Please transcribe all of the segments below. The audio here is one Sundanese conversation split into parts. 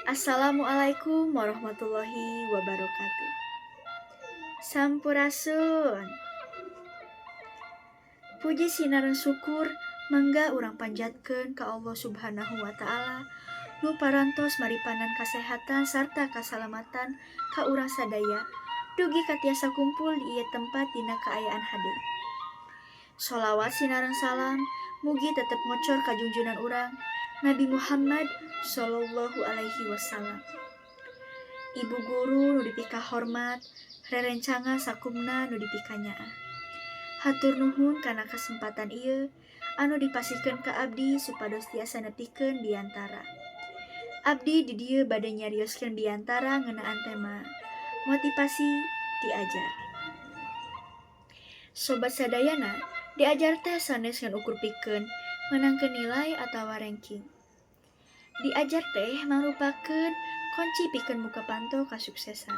Assalamualaikum warahmatullahi wabarakatuh. Sampurasun. Puji sinaran syukur mangga urang panjatkeun ka Allah Subhanahu wa taala nu parantos maripanan kasehatan sarta kasalamatan ka urang sadaya dugi katiasa kumpul di ieu tempat dina kaayaan hade. Sholawat sinaran salam mugi tetep ngocor ka junjunan urang Nabi Muhammad sallallahu alaihi wasallam. Ibu guru nu dipika hormat, rerencangan sakumna nu dipika nyaah. Hatur nuhun kana kesempatan ieu anu dipasihkeun ka abdi supados tiasa nepikeun biantara. Abdi di dieu bade nyarioskeun biantara ngeunaan tema motivasi diajar. Sobat sadayana, diajar teh sanes ngan ukur pikeun menangkeun nilai atawa ranking. Diajar teh merupakeun kunci pikeun muka panto kasuksesan.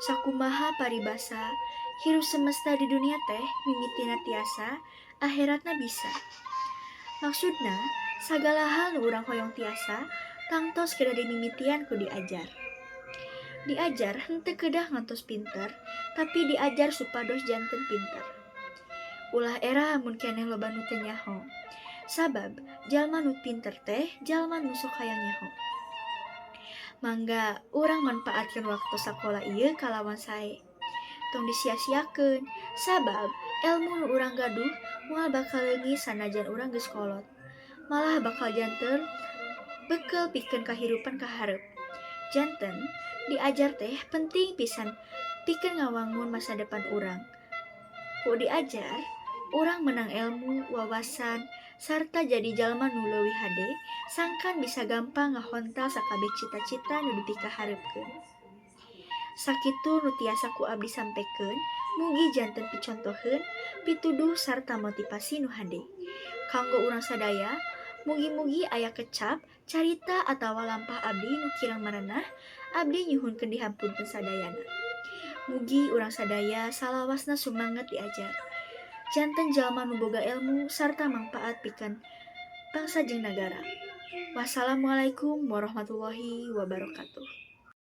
Sakumaha paribasa hirup semesta di dunia teh mimitina tiasa, akhiratna bisa. Maksudna, sagala hal nu urang hoyong tiasa tangtos kedah dimimitian ku diajar. Diajar henteu kedah ngantos pinter, tapi diajar supados janten pinter. Ulah era mun keneh loba nu teu nyaho. Sabab jalma nu pinter teh jalma nu sok hayang nyaho. Mangga urang manfaatkeun waktu sakola ieu kalawan sae. Tong disia-siakeun, sabab ilmu nu urang gaduh moal bakal leungit sanajan urang geus kolot. Malah bakal janten bekel pikeun kahirupan kaharep. Janten diajar teh penting pisan pikeun ngawangun masa depan urang. Ku diajar, urang menang ilmu, wawasan, sarta jadi jalma nu leuwih hade, sangkan bisa gampang ngahontal sakabeh cita-cita nu dipika hareupeun. Sakitu nu tiasa ku abdi sampekeun, mugi janten picontoheun, pituduh sarta motivasi nu hade. Kanggo urang sadaya, mugi-mugi aya kecap, carita atawa lampah abdi nu kirang marenah, abdi nyuhunkeun dihampunkeun sadayana. Mugi urang sadaya salawasna sumanget diajar. Janten jalma nu boga ilmu sarta manfaat pikeun bangsa jeung nagara. Wassalamualaikum warahmatullahi wabarakatuh.